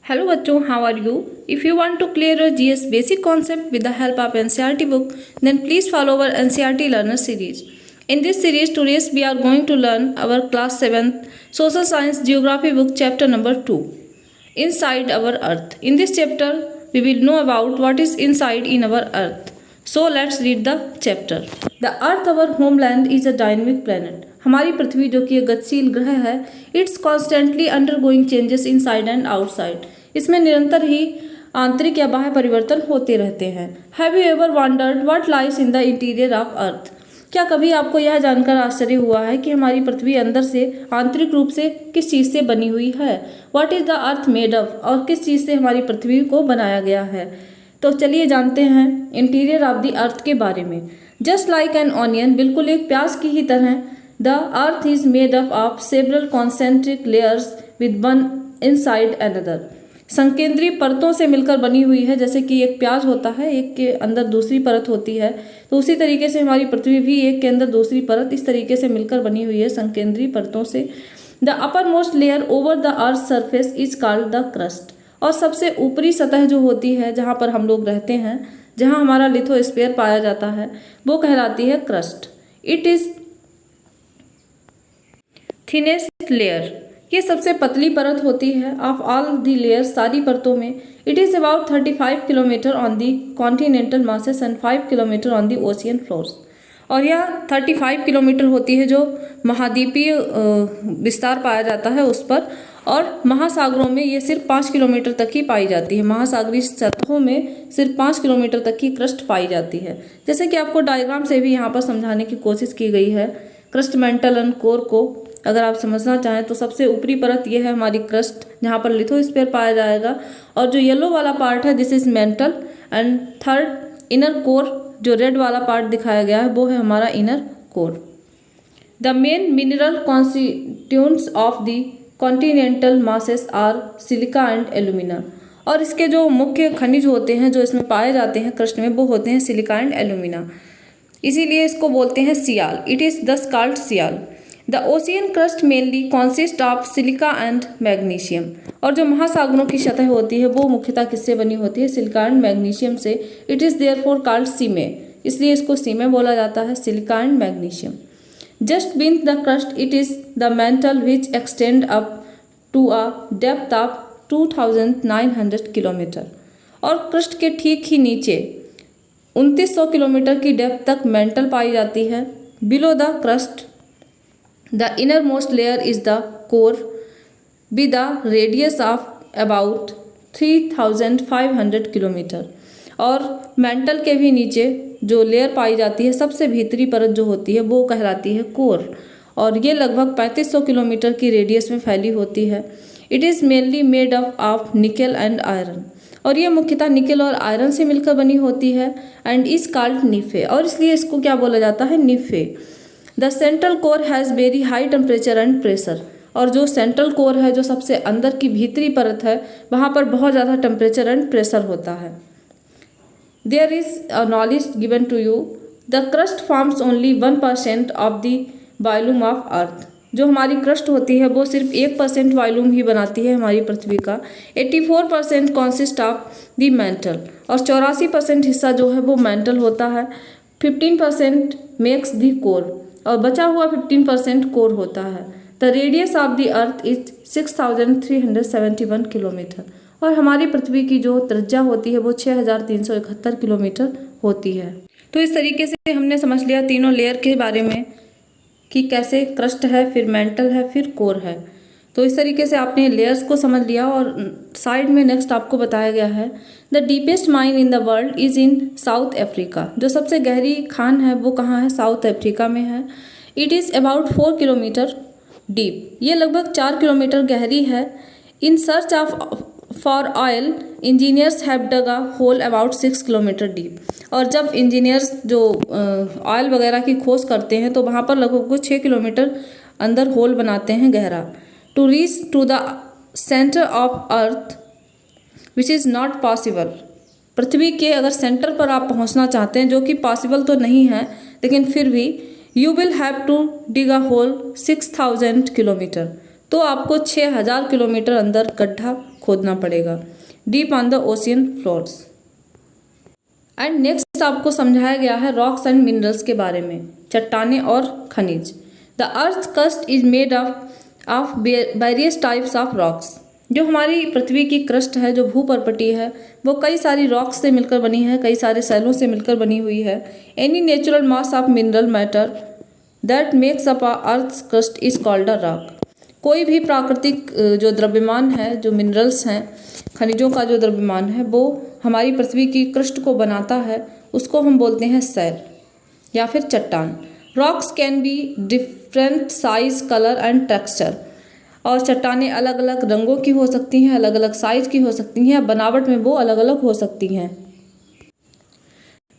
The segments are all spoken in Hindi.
Hello bachcho, how are you? If you want to clear your GS basic concept with the help of NCERT book, then please follow our NCERT learner series. In this series, today we are going to learn our class 7th social science geography book chapter number 2, Inside Our Earth. In this chapter, we will know about what is inside in our earth. So let's read the chapter. The earth, our homeland, is a dynamic planet. हमारी पृथ्वी जो कि एक गतिशील ग्रह है, it's constantly undergoing changes inside and outside. इसमें निरंतर ही आंतरिक या बाह्य परिवर्तन होते रहते हैं. Have you ever wondered what lies in the interior of earth? क्या कभी आपको यह जानकर आश्चर्य हुआ है कि हमारी पृथ्वी अंदर से आंतरिक रूप से किस चीज़ से बनी हुई है? What is the earth made of? और किस चीज़ से हमारी पृथ्वी को बनाया गया है? तो चलिए जानते हैं इंटीरियर ऑफ द अर्थ के बारे में. जस्ट लाइक एन ऑनियन, बिल्कुल एक प्याज की ही तरह, the earth is made up of several concentric layers with one inside another. संकेंद्रीय परतों से मिलकर बनी हुई है. जैसे कि एक प्याज होता है, एक के अंदर दूसरी परत होती है, तो उसी तरीके से हमारी पृथ्वी भी एक के अंदर दूसरी परत इस तरीके से मिलकर बनी हुई है संकेंद्रीय परतों से. The upper most layer over the earth surface is called the crust. और सबसे ऊपरी सतह जो होती है जहाँ पर हम लोग रहते हैं, जहाँ हमारा लिथोस्फीयर पाया जाता है, वो कहलाती है crust. It is thinnest layer. ये सबसे पतली परत होती है ऑफ ऑल द लेयर्स, सारी परतों में. It is about 35 kilometre on the continental masses and 5 kilometre on the ocean floors. और यह 35 किलोमीटर होती है जो महाद्वीपीय विस्तार पाया जाता है उस पर, और महासागरों में ये सिर्फ 5 किलोमीटर तक ही पाई जाती है. महासागरीय सतहों में सिर्फ 5 किलोमीटर तक की क्रस्ट पाई जाती है. जैसे कि आपको डायग्राम से भी यहाँ पर समझाने की कोशिश की गई है क्रस्ट, मेंटल एंड कोर को. अगर आप समझना चाहें तो सबसे ऊपरी परत ये है हमारी क्रस्ट, जहाँ पर लिथोस्फीयर पाया जाएगा. और जो येलो वाला पार्ट है, this is mantle. And third inner core, जो रेड वाला पार्ट दिखाया गया है, वो है हमारा inner core. The main mineral constituents of the continental masses are silica and alumina. और इसके जो मुख्य खनिज होते हैं जो इसमें पाए जाते हैं क्रस्ट में, वो होते हैं सिलिका एंड एल्यूमिना. इसीलिए इसको बोलते हैं sial. It is thus called sial. The ocean crust mainly consist of silica and magnesium. और जो महासागरों की सतह होती है वो मुख्यतः किससे बनी होती है? सिलिका एंड मैग्नीशियम से. It is therefore called sima. इसलिए इसको सीमे बोला जाता है, silica and magnesium. Just beneath the crust it is the mantle which extend up to a depth of 2900 kilometre. और क्रस्ट के ठीक ही नीचे 2900 किलोमीटर की डेप्थ तक मेंटल पाई जाती है. Below the crust the innermost layer is the core with a radius of about 3500 kilometre. और मेंटल के भी नीचे जो लेयर पाई जाती है, सबसे भीतरी परत जो होती है, वो कहलाती है कोर. और ये लगभग 3500 किलोमीटर की रेडियस में फैली होती है. It is mainly made up of निकल एंड आयरन. और ये मुख्यतः निकल और आयरन से मिलकर बनी होती है. And is called nife. और इसलिए इसको क्या बोला जाता है? Nife. The central core has very high temperature and pressure. और जो सेंट्रल कोर है, जो सबसे अंदर की भीतरी परत है, वहाँ पर बहुत ज़्यादा टेम्परेचर एंड प्रेशर होता है. There is a knowledge given to you. The crust forms only 1% of the volume of earth. जो हमारी क्रस्ट होती है वो सिर्फ 1% वॉल्यूम ही बनाती है हमारी पृथ्वी का. 84% कॉन्सिस्ट ऑफ द मेंटल. और 84% हिस्सा जो है वो मेंटल होता है. 15% मेक्स द कोर. और बचा हुआ 15% कोर होता है. The radius of the earth is 6371 kilometre. और हमारी पृथ्वी की जो त्रिज्या होती है वो 6371 किलोमीटर होती है. तो इस तरीके से हमने समझ लिया तीनों लेयर के बारे में कि कैसे क्रस्ट है, फिर मेंटल है, फिर कोर है. तो इस तरीके से आपने लेयर्स को समझ लिया. और साइड में नेक्स्ट आपको बताया गया है the deepest mine in the world is in south Africa. जो सबसे गहरी खान है वो कहाँ है? साउथ अफ्रीका में है. It is about 4 kilometre deep. ये लगभग 4 किलोमीटर गहरी है. In search of for oil engineers have dug a hole about 6 kilometre deep. और जब इंजीनियर्स जो ऑयल वगैरह की खोज करते हैं तो वहाँ पर लगभग 6 किलोमीटर अंदर होल बनाते हैं गहरा. To reach to the centre of earth which is not possible. पृथ्वी के अगर सेंटर पर आप पहुंचना चाहते हैं, जो कि पॉसिबल तो नहीं है, लेकिन फिर भी you will have to dig a hole 6000 kilometre. तो आपको 6000 किलोमीटर अंदर गड्ढा खोदना पड़ेगा, deep on the ocean floors. And next आपको समझाया गया है रॉक्स एंड मिनरल्स के बारे में, चट्टाने और खनिज। The earth crust is made of various types of rocks. जो हमारी पृथ्वी की क्रस्ट है, जो भूपर्पटी है, वो कई सारी रॉक्स से मिलकर बनी है, कई सारे सेलों से मिलकर बनी हुई है। Any natural mass of mineral matter that makes up earth crust is called a rock. कोई भी प्राकृतिक जो द्रव्यमान है, जो मिनरल्स हैं, खनिजों का जो द्रव्यमान है, वो हमारी पृथ्वी की क्रस्ट को बनाता है, उसको हम बोलते हैं सेल या फिर चट्टान। Rocks can be different size, colour and texture. और चट्टानें अलग अलग रंगों की हो सकती हैं, अलग अलग साइज की हो सकती हैं, बनावट में वो अलग अलग हो सकती हैं।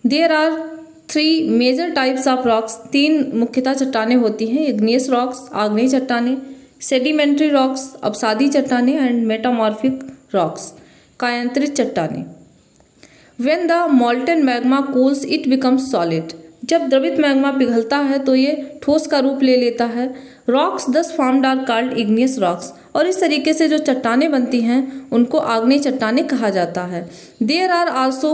There are 3 major types of rocks. 3 मुख्यतः चट्टानें होती हैं, इग्नियस रॉक्स आग्नेय चट्टानें, सेडिमेंट्री रॉक्स अवसादी चट्टानें, एंड मेटामॉर्फिक रॉक्स कायांतरित चट्टानें। When the मॉल्टन magma cools it becomes solid. जब द्रवित मैग्मा पिघलता है तो ये ठोस का रूप ले लेता है। Rocks thus formed are called igneous rocks. और इस तरीके से जो चट्टानें बनती हैं उनको आग्नेय चट्टानें कहा जाता है। They are also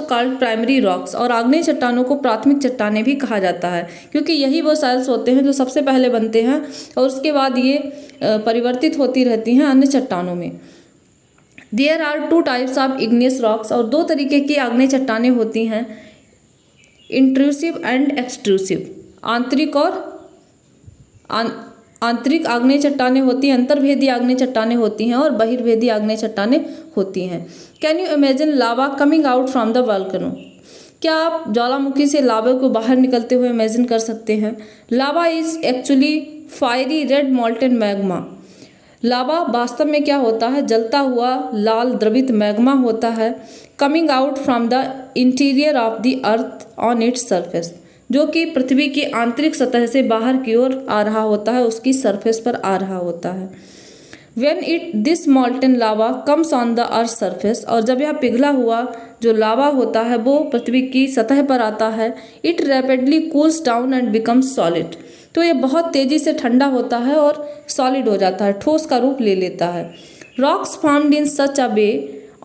called primary rocks. और आग्नेय चट्टानों को प्राथमिक चट्टानें भी कहा जाता है, क्योंकि यही वो सेल्स होते हैं जो सबसे पहले बनते हैं और उसके बाद ये परिवर्तित होती रहती हैं अन्य चट्टानों में। There are 2 types of igneous rocks. और 2 तरीके की आग्नेय चट्टानें होती हैं, इंट्रूसिव एंड एक्सट्रूसिव। आंतरिक आग्नेय चट्टानें होती हैं, अंतर्भेदी आग्नेय चट्टानें होती हैं, और बहिर्भेदी आग्नेय चट्टानें होती हैं। Can you imagine lava coming out from the volcano. क्या आप ज्वालामुखी से लावा को बाहर निकलते हुए इमेजिन कर सकते हैं? Lava is actually fiery red molten magma. Lava वास्तव में क्या होता है? जलता हुआ लाल द्रवित मैग्मा होता है। Coming out from the interior of the earth on its surface, जो कि पृथ्वी की आंतरिक सतह से बाहर की ओर आ रहा होता है, उसकी सरफेस पर आ रहा होता है। When this मॉल्टन lava comes on the earth surface. और जब यह पिघला हुआ जो लावा होता है वो पृथ्वी की सतह पर आता है, it rapidly cools down and becomes solid. तो ये बहुत तेजी से ठंडा होता है और सॉलिड हो जाता है, ठोस का रूप ले लेता है। Rocks formed in such a way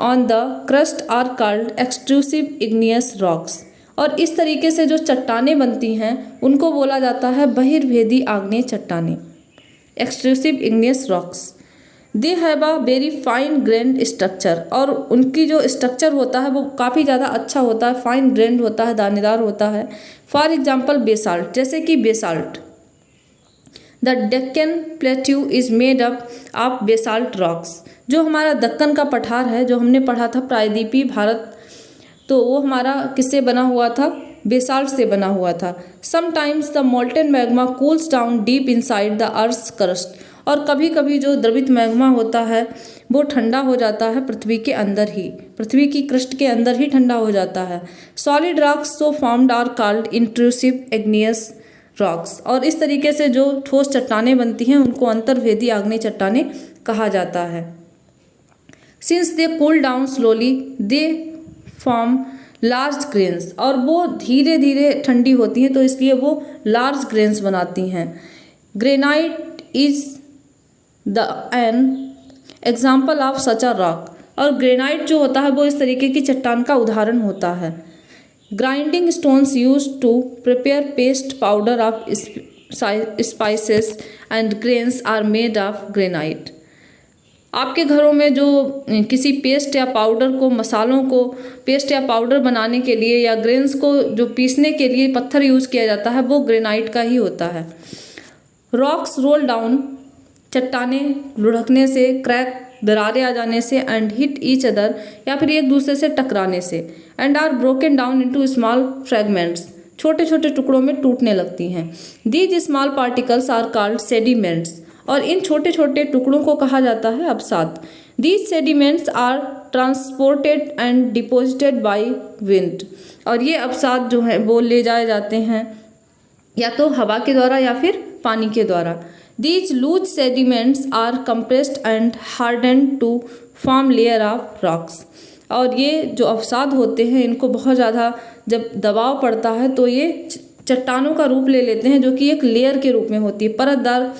on the crust are called extrusive igneous rocks. और इस तरीके से जो चट्टानें बनती हैं उनको बोला जाता है बहिर्भेदी आग्नेय चट्टानें, extrusive igneous rocks. They have a very fine grand structure. और उनकी जो स्ट्रक्चर होता है वो काफ़ी ज़्यादा अच्छा होता है, फाइन ग्रेन्ड होता है, दानेदार होता है। फॉर एग्जाम्पल बेसाल्ट, जैसे कि basalt. The Deccan plateau is made up of basalt rocks. जो हमारा दक्कन का पठार है, जो हमने पढ़ा था प्रायद्वीपीय भारत, तो वो हमारा किससे बना हुआ था? बेसाल्ट से बना हुआ था। Sometimes the molten magma cools down deep inside the earth crust. और कभी कभी जो द्रवित मैग्मा होता है वो ठंडा हो जाता है पृथ्वी के अंदर ही, पृथ्वी की क्रस्ट के अंदर ही ठंडा हो जाता है। Solid rocks so formed are called intrusive igneous rocks. और इस तरीके से जो ठोस चट्टानें बनती हैं उनको अंतर्भेदी आग्नेय चट्टानें कहा जाता है। Since they cool down slowly they form large grains. और वो धीरे धीरे ठंडी होती हैं तो इसलिए वो लार्ज ग्रेन्स बनाती हैं। Granite is the an example of such a rock. और ग्रेनाइट जो होता है वो इस तरीके की चट्टान का उदाहरण होता है। Grinding stones use to prepare paste powder of spices and grains are made of granite. आपके घरों में जो किसी पेस्ट या पाउडर को, मसालों को पेस्ट या पाउडर बनाने के लिए या ग्रेन्स को जो पीसने के लिए पत्थर यूज़ किया जाता है वो ग्रेनाइट का ही होता है। रॉक्स रोल डाउन, चट्टानें लुढ़कने से, क्रैक दरारें आ जाने से, एंड हिट ईच अदर या फिर एक दूसरे से टकराने से, and are broken down into small fragments, छोटे छोटे टुकड़ों में टूटने लगती हैं। These small particles are called sediments. और इन छोटे छोटे टुकड़ों को कहा जाता है अवसाद। These sediments are transported and deposited by wind. और ये अवसाद जो है वो ले जाए जाते हैं या तो हवा के द्वारा या फिर पानी के द्वारा। These loose sediments are compressed and hardened to form layer of rocks. और ये जो अवसाद होते हैं इनको बहुत ज़्यादा जब दबाव पड़ता है तो ये चट्टानों का रूप ले लेते हैं, जो कि एक लेयर के रूप में होती है, परतदार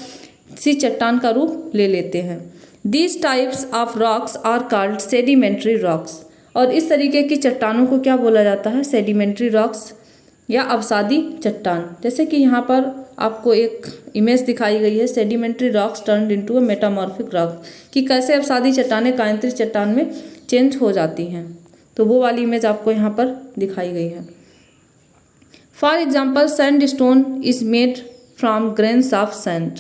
सी चट्टान का रूप ले लेते हैं। These types of rocks are called sedimentary rocks. और इस तरीके की चट्टानों को क्या बोला जाता है? सेडिमेंट्री रॉक्स या अवसादी चट्टान। जैसे कि यहाँ पर आपको एक इमेज दिखाई गई है, sedimentary rocks turned into a metamorphic rock, कि कैसे अवसादी चट्टानें कायांतरी चट्टान में चेंज हो जाती हैं। तो वो वाली इमेज आपको यहाँ पर दिखाई गई है। For example sandstone is made from grains of sand.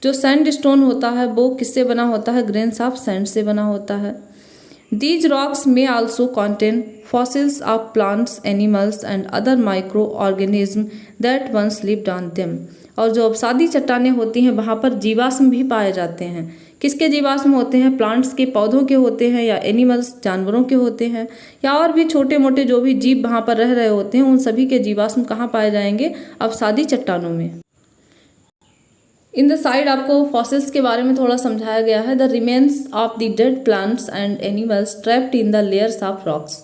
जो सैंडस्टोन होता है वो किससे बना होता है? ग्रेन्स ऑफ सैंड से बना होता है। These rocks may also contain fossils of plants, animals and other microorganisms that once lived on them। और जो अवसादी चट्टानें होती हैं वहाँ पर जीवाश्म भी पाए जाते हैं। किसके जीवाश्म होते हैं? प्लांट्स के, पौधों के होते हैं, या एनिमल्स जानवरों के होते हैं, या और भी छोटे मोटे जो भी जीव वहाँ पर रह रहे होते हैं, उन सभी के जीवाश्म कहाँ पाए जाएंगे? अवसादी चट्टानों में। इन द साइड आपको फॉसिल्स के बारे में थोड़ा समझाया गया है। The remains of the dead plants and animals trapped in the layers of rocks,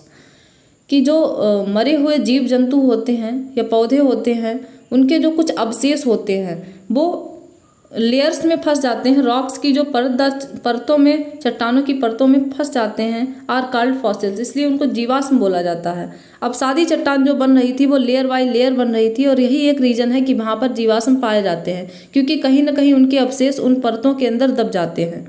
कि जो मरे हुए जीव जंतु होते हैं या पौधे होते हैं, उनके जो कुछ अवशेष होते हैं वो लेयर्स में फंस जाते हैं। रॉक्स की जो परतों में, चट्टानों की परतों में फंस जाते हैं, आर कॉल्ड फॉसिल्स, इसलिए उनको जीवाश्म बोला जाता है। अवसादी चट्टान जो बन रही थी वो लेयर बाय लेयर बन रही थी, और यही एक रीजन है कि वहाँ पर जीवाश्म पाए जाते हैं, क्योंकि कहीं ना कहीं उनके अवशेष उन परतों के अंदर दब जाते हैं।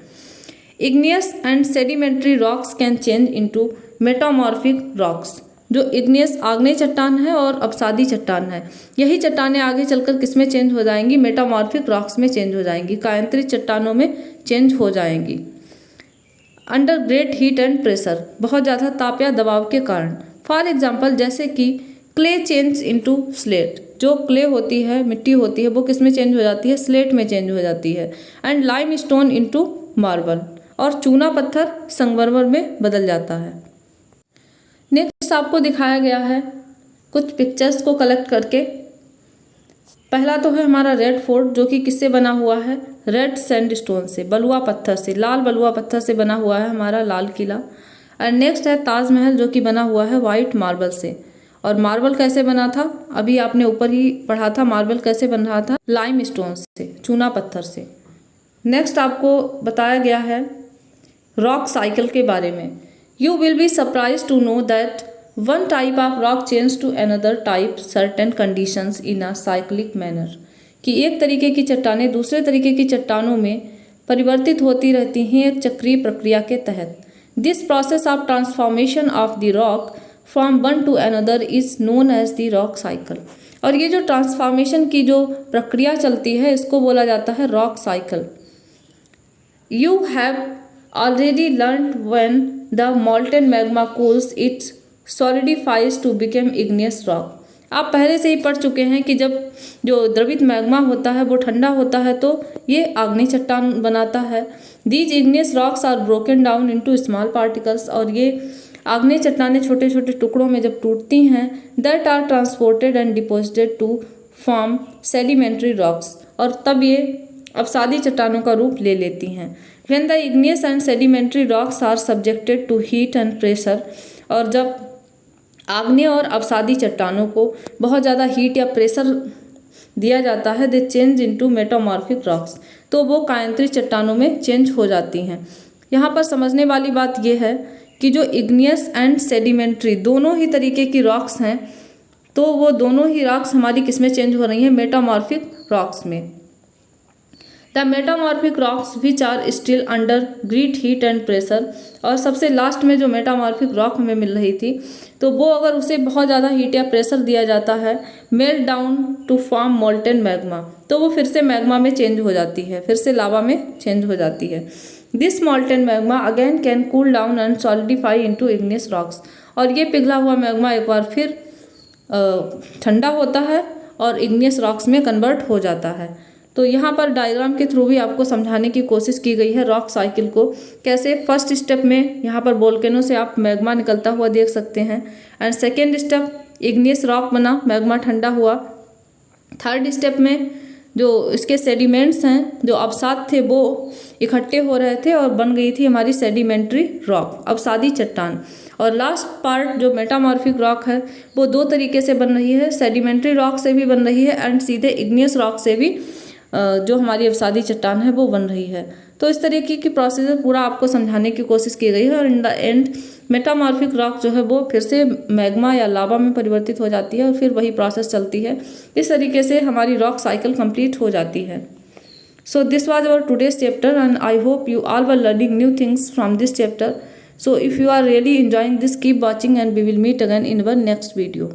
Igneous and sedimentary rocks can change into metamorphic rocks. जो इग्नियस आग्नेय चट्टान है और अवसादी चट्टान है, यही चट्टानें आगे चलकर किस में चेंज हो जाएंगी? मेटामॉर्फिक रॉक्स में चेंज हो जाएंगी, कायांतरित चट्टानों में चेंज हो जाएंगी। Under great heat and pressure, बहुत ज़्यादा ताप या दबाव के कारण। फॉर एग्जाम्पल जैसे कि क्ले चेंज इनटू स्लेट। जो क्ले होती है, मिट्टी होती है, वो किस में चेंज हो जाती है? स्लेट में चेंज हो जाती है। And lime stone into marble, और चूना पत्थर संगमरमर में बदल जाता है। नेक्स्ट आपको दिखाया गया है कुछ पिक्चर्स को कलेक्ट करके। पहला तो है हमारा रेड फोर्ट, जो कि किससे बना हुआ है? रेड सैंडस्टोन से, बलुआ पत्थर से, लाल बलुआ पत्थर से बना हुआ है हमारा लाल किला। और नेक्स्ट है ताजमहल, जो कि बना हुआ है वाइट मार्बल से। और मार्बल कैसे बना था? अभी आपने ऊपर ही पढ़ा था, मार्बल कैसे बन रहा था? लाइम स्टोन से, चूना पत्थर से। नेक्स्ट आपको बताया गया है रॉक साइकिल के बारे में। You will be surprised to know that one type of rock changes to another type certain conditions in a cyclic manner। कि एक तरीके की चट्टानें दूसरे तरीके की चट्टानों में परिवर्तित होती रहती हैं एक चक्रीय प्रक्रिया के तहत। This process of transformation of the rock from one to another is known as the rock cycle। और ये जो ट्रांसफॉर्मेशन की जो प्रक्रिया चलती है इसको बोला जाता है rock cycle. You have already learned when the molten magma cools it solidifies to become igneous rock। आप पहले से ही पढ़ चुके हैं कि जब जो द्रवित मैग्मा होता है वो ठंडा होता है तो ये आग्नेय चट्टान बनाता है। These igneous rocks are broken down into small particles। और ये आग्नेय चट्टानें छोटे छोटे टुकड़ों में जब टूटती हैं that are transported and deposited to form sedimentary rocks। और तब ये अवसादी चट्टानों का रूप ले लेती हैं। When the igneous and sedimentary rocks are subjected to heat and pressure। और जब आग्नेय और अवसादी चट्टानों को बहुत ज़्यादा हीट या प्रेशर दिया जाता है, दे चेंज इनटू मेटामॉर्फिक रॉक्स, तो वो कायांतरित चट्टानों में चेंज हो जाती हैं। यहाँ पर समझने वाली बात यह है कि जो इग्नियस एंड सेडिमेंट्री दोनों ही तरीके की रॉक्स हैं, तो वो दोनों ही रॉक्स हमारी किस में चेंज हो रही हैं? मेटामॉर्फिक रॉक्स में। The metamorphic rocks which are still under great heat and pressure. और सबसे लास्ट में जो मेटामॉर्फिक रॉक हमें मिल रही थी, तो वो अगर उसे बहुत ज़्यादा हीट या प्रेशर दिया जाता है, melt down to form molten magma, तो वो फिर से मैग्मा में चेंज हो जाती है, फिर से लावा में चेंज हो जाती है। This molten magma again can cool down and solidify into igneous rocks. और ये पिघला हुआ मैग्मा एक बार फिर ठंडा होता है और इग्नियस रॉक्स में कन्वर्ट हो जाता है। तो यहाँ पर डायग्राम के थ्रू भी आपको समझाने की कोशिश की गई है रॉक साइकिल को। कैसे फर्स्ट स्टेप में यहाँ पर वोल्केनो से आप मैग्मा निकलता हुआ देख सकते हैं, and second step igneous rock बना, मैग्मा ठंडा हुआ। थर्ड स्टेप में जो इसके सेडिमेंट्स हैं, जो अवसाद थे, वो इकट्ठे हो रहे थे और बन गई थी हमारी सेडिमेंट्री रॉक, अवसादी चट्टान। और लास्ट पार्ट जो मेटामॉर्फिक रॉक है वो दो तरीके से बन रही है, सेडिमेंट्री रॉक से भी बन रही है एंड सीधे इग्नियस रॉक से भी जो हमारी अवसादी चट्टान है वो बन रही है। तो इस तरीके की प्रोसीजर पूरा आपको समझाने की कोशिश की गई है और in the end metamorphic rock जो है वो फिर से मैग्मा या लावा में परिवर्तित हो जाती है और फिर वही प्रोसेस चलती है। इस तरीके से हमारी रॉक साइकिल कंप्लीट हो जाती है। So this was our today's chapter and I hope you all were learning new things from this chapter. So if you are really enjoying this, keep watching and we will meet again in our next video.